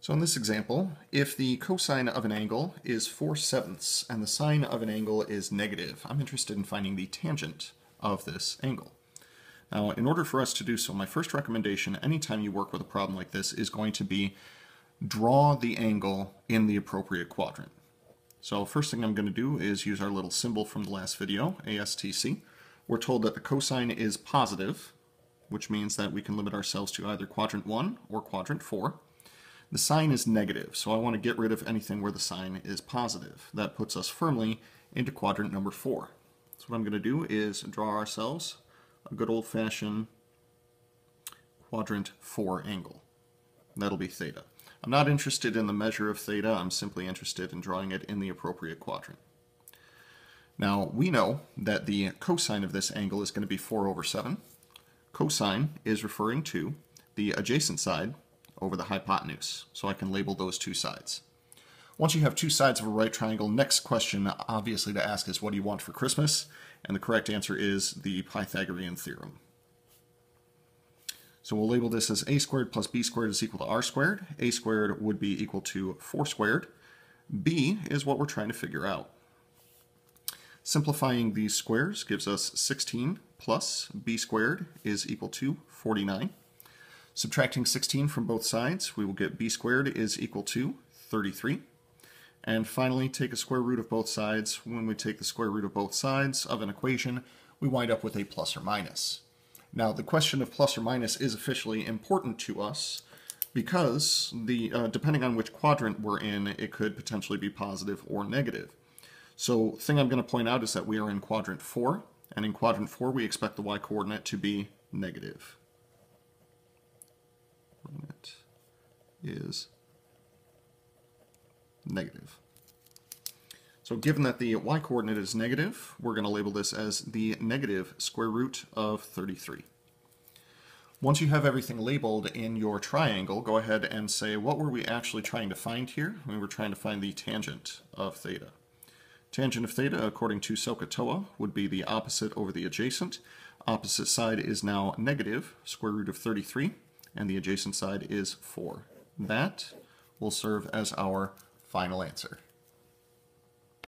So in this example, if the cosine of an angle is 4/7 and the sine of an angle is negative, I'm interested in finding the tangent of this angle. Now, in order for us to do so, my first recommendation anytime you work with a problem like this is going to be draw the angle in the appropriate quadrant. So first thing I'm going to do is use our little symbol from the last video, ASTC. We're told that the cosine is positive, which means that we can limit ourselves to either quadrant 1 or quadrant 4. The sine is negative, so I want to get rid of anything where the sine is positive. That puts us firmly into quadrant number 4. So what I'm going to do is draw ourselves a good old-fashioned quadrant 4 angle. That'll be theta. I'm not interested in the measure of theta, I'm simply interested in drawing it in the appropriate quadrant. Now, we know that the cosine of this angle is going to be 4/7. Cosine is referring to the adjacent side over the hypotenuse, so I can label those two sides. Once you have two sides of a right triangle, next question obviously to ask is, what do you want for Christmas? And the correct answer is the Pythagorean theorem. So we'll label this as a squared plus b squared is equal to r squared. A squared would be equal to 4 squared. B is what we're trying to figure out. Simplifying these squares gives us 16 plus b squared is equal to 49. Subtracting 16 from both sides, we will get b squared is equal to 33. And finally, take a square root of both sides. When we take the square root of both sides of an equation, we wind up with a plus or minus. Now, the question of plus or minus is officially important to us because depending on which quadrant we're in, it could potentially be positive or negative. So the thing I'm going to point out is that we are in quadrant 4, and in quadrant 4 we expect the y-coordinate to be negative. Coordinate is negative. So given that the y-coordinate is negative, we're going to label this as the negative square root of 33. Once you have everything labeled in your triangle, go ahead and say, what were we actually trying to find here? We were trying to find the tangent of theta. Tangent of theta, according to SOHCAHTOA, would be the opposite over the adjacent. Opposite side is now negative square root of 33, and the adjacent side is 4. That will serve as our final answer.